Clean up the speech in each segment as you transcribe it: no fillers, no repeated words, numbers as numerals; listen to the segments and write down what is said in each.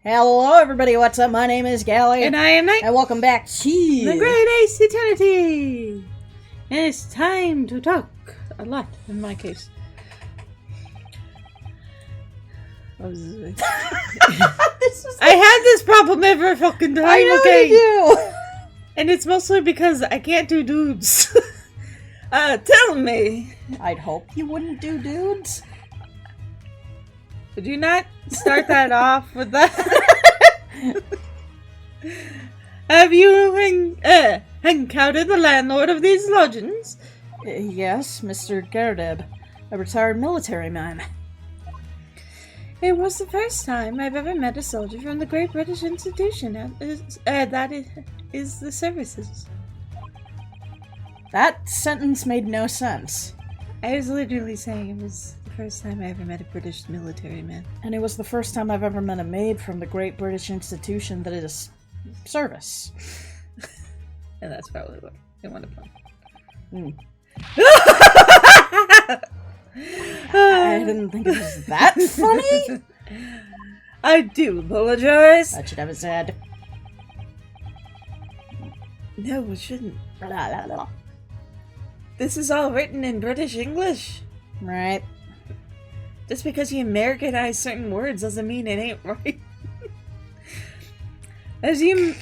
Hello, everybody. What's up? My name is Gally. And I am Knight. And welcome back to The Great Ace Eternity. And it's time to talk. A lot, in my case. I had this problem every fucking time, I know okay? you do. And it's mostly because I can't do dudes. Tell me. I'd hope you wouldn't do dudes. Would you not start that off with that? Have you encountered the landlord of these lodgings? Yes, Mr. Gerdeb, a retired military man. It was the first time I've ever met a soldier from the Great British Institution. That is the services. That sentence made no sense. I was literally saying it was the first time I ever met a British military man. And it was the first time I've ever met a maid from the Great British Institution that is service. And that's probably what I want to put. I didn't think it was that funny. I do apologize. I should have said. No, it shouldn't. La, la, la. This is all written in British English. Right. Just because you Americanize certain words doesn't mean it ain't right. As you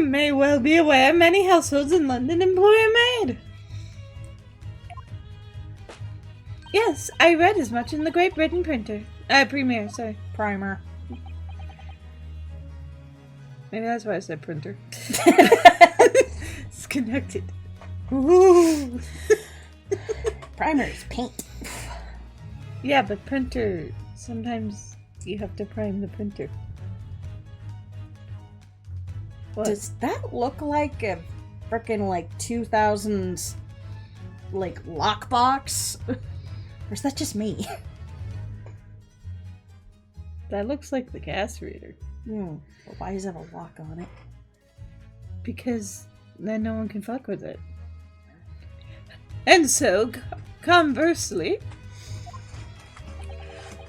may well be aware, many households in London employ a maid. Yes, I read as much in the Great Britain Primer. Maybe that's why I said printer. It's connected. Ooh. Primer is paint. Yeah, but printer, sometimes you have to prime the printer. What? Does that look like a frickin' 2000s lockbox? Or is that just me? That looks like the gas reader. But why does it have a lock on it? Because then no one can fuck with it. And so, conversely,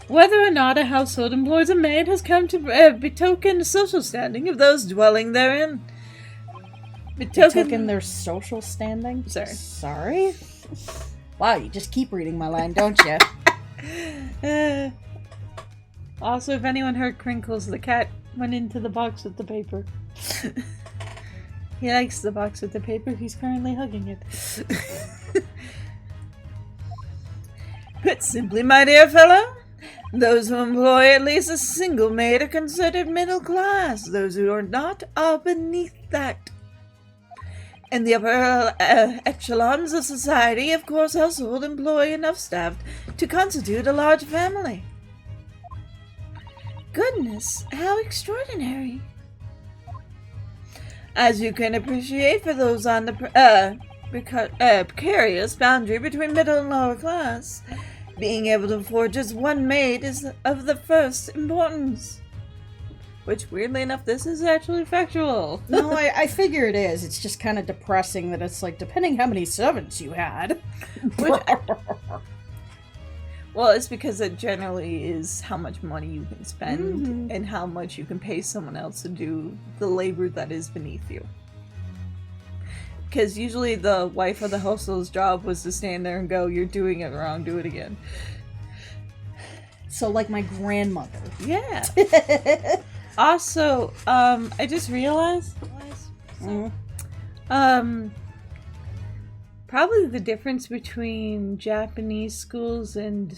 whether or not a household employs a maid has come to betoken the social standing of those dwelling therein. Betoken their social standing? Sorry? Wow, you just keep reading my line, don't you? Also, if anyone heard crinkles, the cat went into the box with the paper. He likes the box with the paper. He's currently hugging it. Put simply, my dear fellow, those who employ at least a single maid are considered middle class. Those who are not are beneath that. In the upper echelons of society, of course, household employ enough staff to constitute a large family. Goodness, how extraordinary. As you can appreciate, for those on the precarious boundary between middle and lower class, being able to afford just one maid is of the first importance. Which, weirdly enough, this is actually factual. No, I figure it is. It's just kind of depressing that it's depending how many servants you had. Well, it's because it generally is how much money you can spend and how much you can pay someone else to do the labor that is beneath you. Because usually the wife of the household's job was to stand there and go, "You're doing it wrong, do it again." So, like my grandmother. Yeah. Also, I just realized... Probably the difference between Japanese schools and,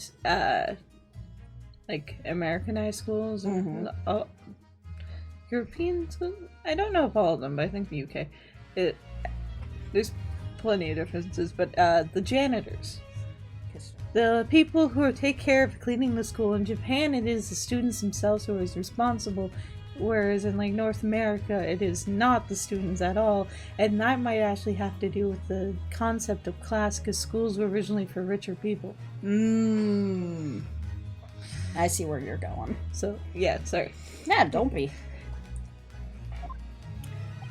Americanized schools and European schools. I don't know if all of them, but I think the UK. There's plenty of differences, but the janitors. The people who take care of cleaning the school. In Japan, it is the students themselves who are responsible. Whereas in North America, it is not the students at all, and that might actually have to do with the concept of class, because schools were originally for richer people. I see where you're going. So, yeah, sorry. Nah, don't be.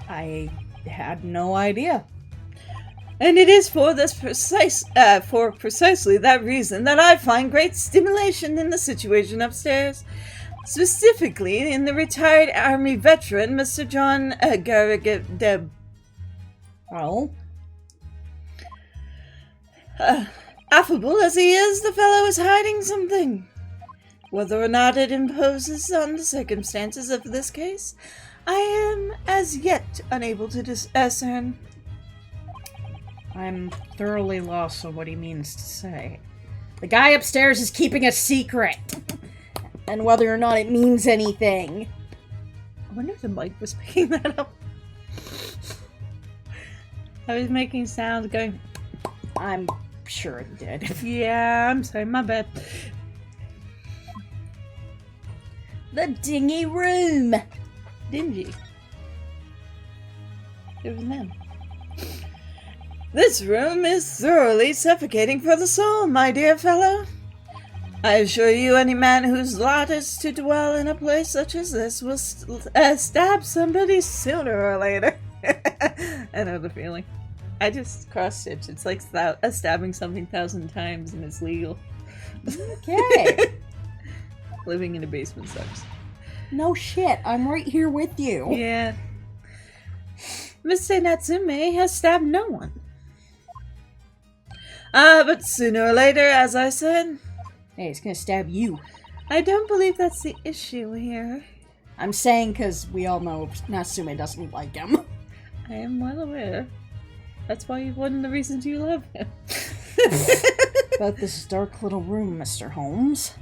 I had no idea. And it is for precisely that reason that I find great stimulation in the situation upstairs. Specifically in the retired Army veteran, Mr. John Garrigadeb. Well, Affable as he is, the fellow is hiding something. Whether or not it imposes on the circumstances of this case, I am as yet unable to discern. I'm thoroughly lost on what he means to say. The guy upstairs is keeping a secret. And whether or not it means anything. I wonder if the mic was picking that up. I was making sounds going, I'm sure it did. yeah, I'm sorry, my bad. The dingy room. Dingy. It was them. This room is thoroughly suffocating for the soul, my dear fellow. I assure you, any man whose lot is to dwell in a place such as this will stab somebody sooner or later. I know the feeling. I just cross-stitch. It's like stabbing something 1,000 times and it's legal. Okay. Living in a basement sucks. No shit, I'm right here with you. Yeah. Mr. Natsume has stabbed no one. But sooner or later, as I said, Hey, it's gonna stab you. I don't believe that's the issue here. I'm saying because we all know Natsume doesn't like him. I am well aware. That's why one of the reasons you love him. About this dark little room, Mr. Holmes.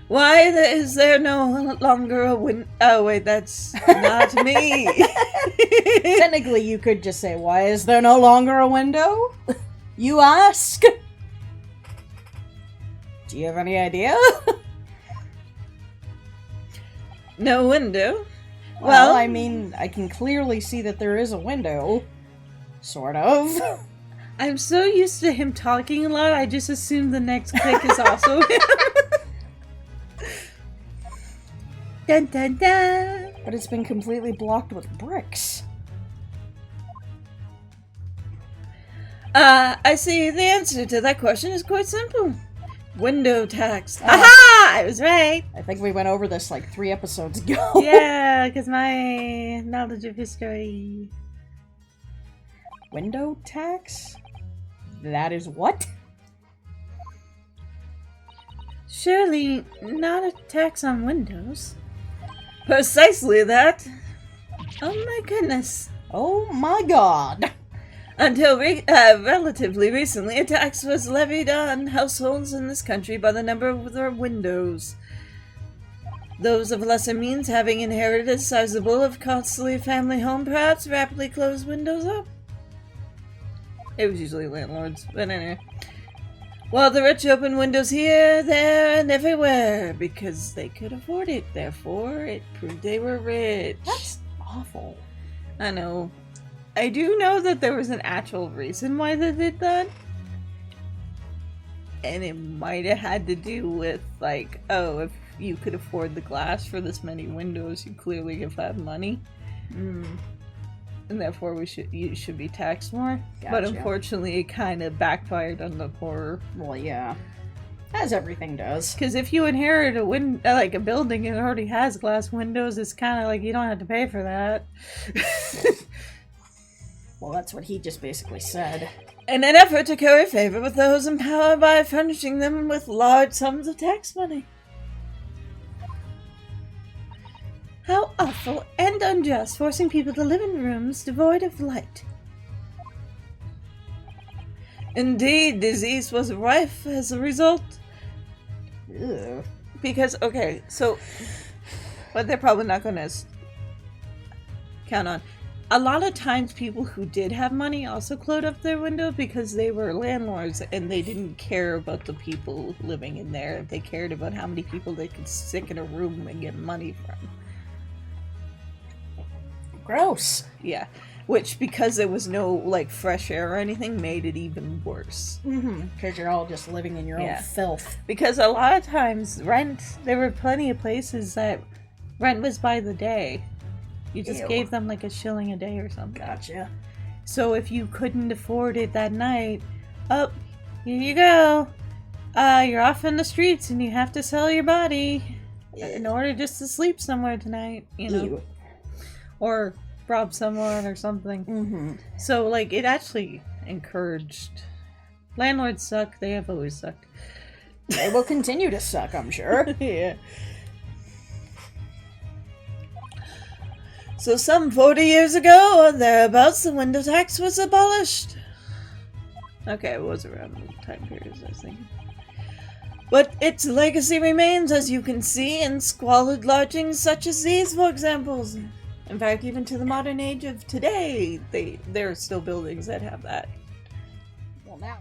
Why is there no longer a window? Oh wait, that's not me. Technically, you could just say, why is there no longer a window? You ask? Do you have any idea? No window? Well, I mean, I can clearly see that there is a window. Sort of. I'm so used to him talking a lot, I just assume the next click is also him. Dun dun dun! But it's been completely blocked with bricks. I see the answer to that question is quite simple. Window tax. Aha! I was right! I think we went over this like 3 episodes ago. Yeah, because my knowledge of history... Window tax? That is what? Surely not a tax on windows. Precisely that. Oh my goodness. Oh my god. Until relatively recently, a tax was levied on households in this country by the number of their windows. Those of lesser means, having inherited a sizable of costly family home, perhaps rapidly closed windows up. It was usually landlords, but anyway. While the rich opened windows here, there, and everywhere, because they could afford it. Therefore, it proved they were rich. That's awful. I know. I do know that there was an actual reason why they did that. And it might have had to do with, like, oh, if you could afford the glass for this many windows, you clearly have money. And therefore you should be taxed more. Gotcha. But unfortunately, it kind of backfired on the poor. Well, yeah. As everything does. Because if you inherit a building and it already has glass windows, it's kind of like you don't have to pay for that. Well, that's what he just basically said. In an effort to curry favor with those in power by furnishing them with large sums of tax money. How awful and unjust, forcing people to live in rooms devoid of light. Indeed, disease was rife as a result. Ugh. Because, okay, so what they're probably not going to count on. A lot of times people who did have money also closed up their window because they were landlords and they didn't care about the people living in there. They cared about how many people they could stick in a room and get money from. Gross. Yeah. Which, because there was no, like, fresh air or anything, made it even worse. Because you're all just living in your own filth. Because a lot of times, there were plenty of places that rent was by the day. You just Ew. gave them, like, $1 a day or something. Gotcha. So if you couldn't afford it that night, oh, here you go. You're off in the streets and you have to sell your body in order just to sleep somewhere tonight, you know. Ew. Or rob someone or something. Mm-hmm. So, like, it actually encouraged. Landlords suck. They have always sucked. They will continue to suck, I'm sure. Yeah. So some 40 years ago, or thereabouts, the window tax was abolished. Okay, it was around the time period I was thinking. But its legacy remains, as you can see, in squalid lodgings such as these, for example. In fact, even to the modern age of today, there are still buildings that have that. Well, now,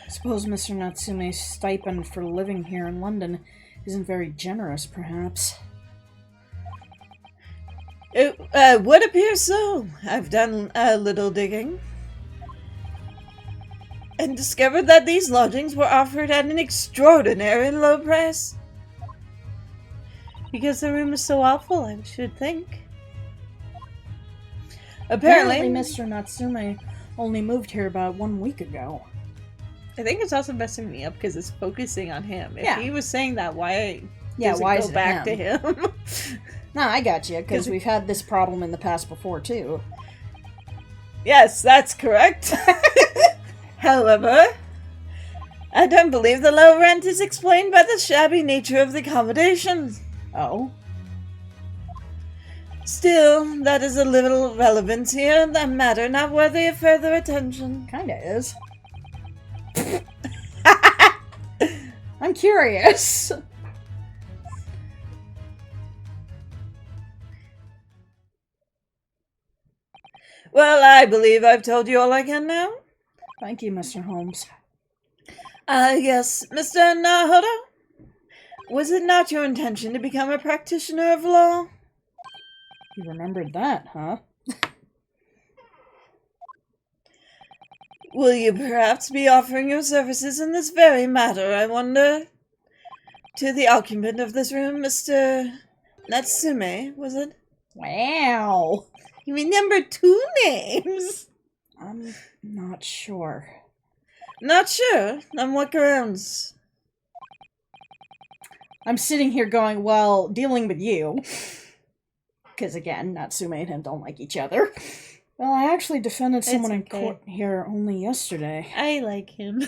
I suppose Mr. Natsume's stipend for living here in London isn't very generous, perhaps. It would appear so. I've done a little digging and discovered that these lodgings were offered at an extraordinary low price. Because the room is so awful, I should think. Apparently, Mr. Natsume only moved here about 1 week ago. I think it's also messing me up because it's focusing on him. If Yeah. he was saying that, why Why go is it back him? to him? No, I got you, because we've had this problem in the past before, too. Yes, that's correct. However, I don't believe the low rent is explained by the shabby nature of the accommodations. Oh? Still, that is a little relevance here, a matter not worthy of further attention. Kinda is. I'm curious. Well, I believe I've told you all I can now. Thank you, Mr. Holmes. Yes, Mr. Nahodo? Was it not your intention to become a practitioner of law? You remembered that, huh? Will you perhaps be offering your services in this very matter, I wonder? To the occupant of this room, Mr. Natsume, was it? Wow. You remembered 2 names? I'm not sure. Not sure. On what grounds? I'm sitting here going, well, dealing with you. Because again, Natsume and him don't like each other. Well, I actually defended someone in okay. court here only yesterday. I like him.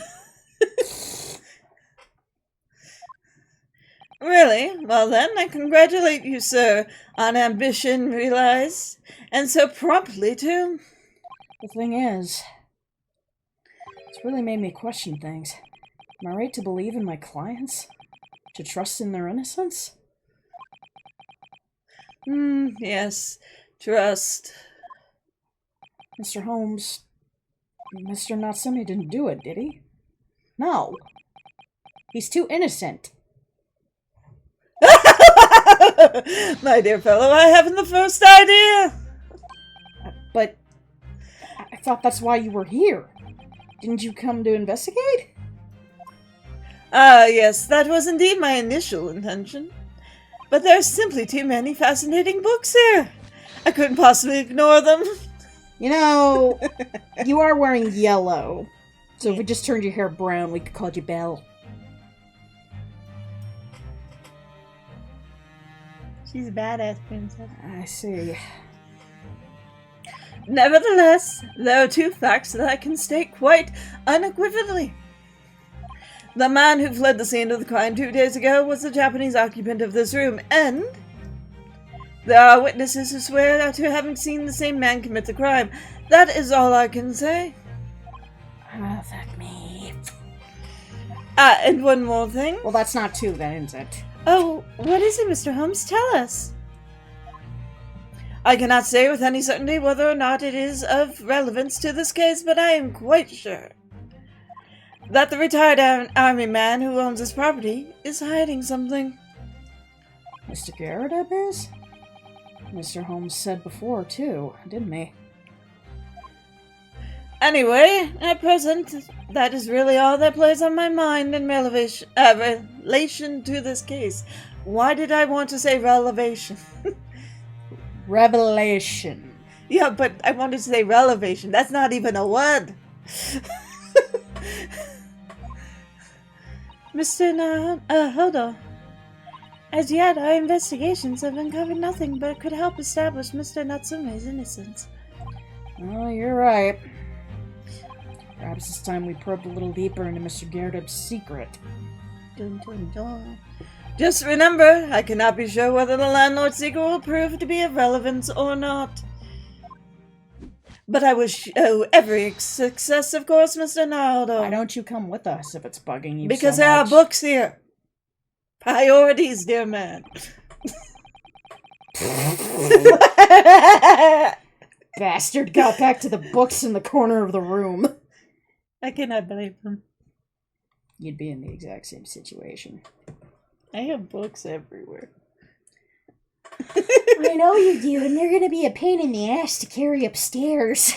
Really? Well then, I congratulate you, sir, on ambition realized, and so promptly, too. The thing is, it's really made me question things. Am I right to believe in my clients? To trust in their innocence? Yes. Trust. Mr. Holmes, Mr. Natsume didn't do it, did he? No. He's too innocent. My dear fellow, I haven't the first idea. But I thought that's why you were here. Didn't you come to investigate? Yes, that was indeed my initial intention. But there are simply too many fascinating books here. I couldn't possibly ignore them. You know, you are wearing yellow. So if we just turned your hair brown, we could call you Belle. She's a badass princess. I see. Nevertheless, there are 2 facts that I can state quite unequivocally. The man who fled the scene of the crime 2 days ago was the Japanese occupant of this room, and there are witnesses who swear to having seen the same man commit the crime. That is all I can say. Ah, fuck me. And one more thing. Well, that's not 2 then, is it? Oh, what is it, Mr. Holmes? Tell us. I cannot say with any certainty whether or not it is of relevance to this case, but I am quite sure that the retired army man who owns this property is hiding something. Mr. Garrett is? Mr. Holmes said before, too, didn't he? Anyway, at present, that is really all that plays on my mind in relation to this case. Why did I want to say relevation? Revelation. Yeah, but I wanted to say relevation. That's not even a word. Hold on. As yet, our investigations have uncovered nothing but could help establish Mr. Natsume's innocence. Oh, you're right. Perhaps it's time we probed a little deeper into Mr. Gyarados' secret. Dun, dun, dun. Just remember, I cannot be sure whether the landlord's secret will prove to be of relevance or not. But I wish you every success, of course, Mr. Naruto. Why don't you come with us if it's bugging you Because so there are much? books here. Priorities, dear man. Bastard got back to the books in the corner of the room. I cannot believe him. You'd be in the exact same situation. I have books everywhere. I know you do, and they're gonna be a pain in the ass to carry upstairs.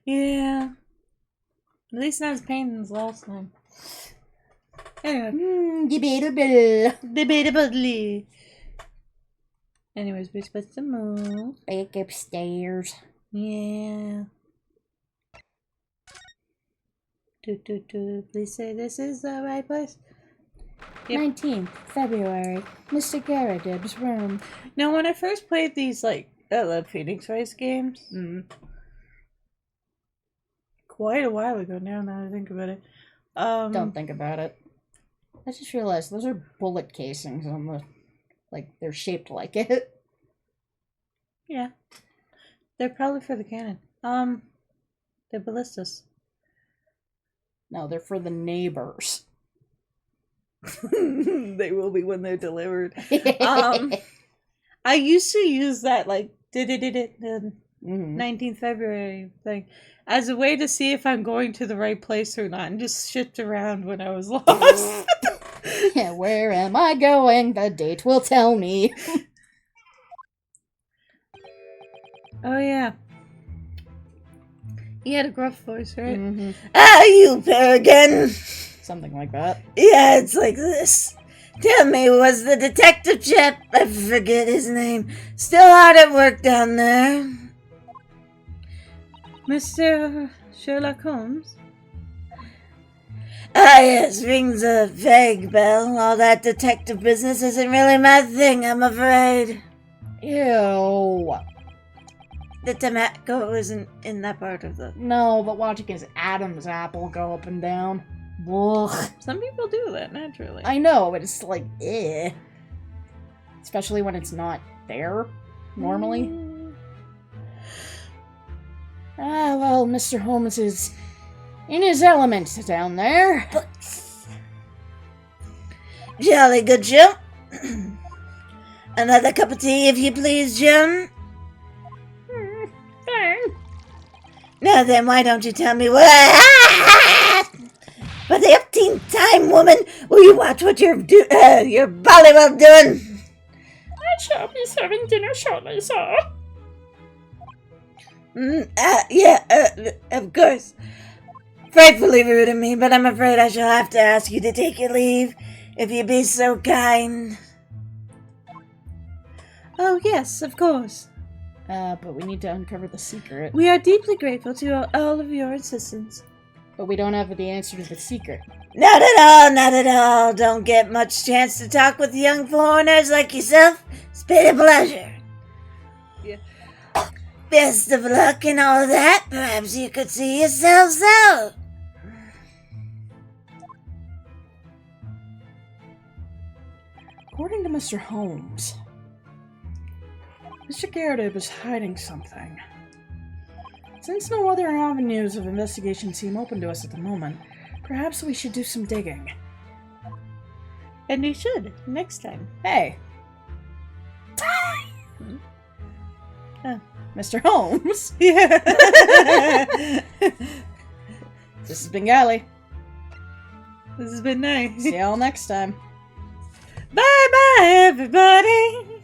Yeah. At least not as painful as last time. Anyway. Debatable. Debatably. Anyways, we're supposed to move. Back upstairs. Yeah. Please say this is the right place. Yep. 19th February. Mr. Gyarados' room. Now, when I first played these, the Phoenix Wright games, quite a while ago now that I think about it. Don't think about it. I just realized those are bullet casings on the... they're shaped like it. Yeah. They're probably for the cannon. They're ballistas. No, they're for the neighbors. They will be when they're delivered. I used to use that, 19th February thing as a way to see if I'm going to the right place or not, and just shift around when I was lost. Yeah, where am I going? The date will tell me. Oh, yeah. He had a gruff voice, right? Mm-hmm. Ah, you Peregrine! Something like that. Yeah, it's like this. Tell me, was the detective chap, I forget his name, still hard at work down there? Mr. Sherlock Holmes? Ah, yes, rings a vague bell. All that detective business isn't really my thing, I'm afraid. Ew. The tobacco isn't in that part of the... No, but watching his Adam's apple go up and down. Ugh. Some people do that, naturally. I know, but it's eh. Especially when it's not there, normally. Ah, well, Mr. Holmes is in his element down there. Jolly good, Jim. Another cup of tea, if you please, Jim. Now then, why don't you tell me what... For the 15th time, woman, will you watch what you're Bollywood doing? I shall be serving dinner shortly, sir. Of course. Frightfully rude of me, but I'm afraid I shall have to ask you to take your leave, if you be so kind. Oh, yes, of course. But we need to uncover the secret. We are deeply grateful to all of your assistance. But we don't have the answer to the secret. Not at all, not at all. Don't get much chance to talk with young foreigners like yourself. It's been a pleasure. Yeah. Best of luck and all that. Perhaps you could see yourselves out. According to Mr. Holmes, Mr. Gyarados is hiding something. Since no other avenues of investigation seem open to us at the moment, perhaps we should do some digging. And we should, next time. Hey! Mr. Holmes! Yeah. This has been Gally. This has been nice. See y'all next time. Bye-bye, everybody!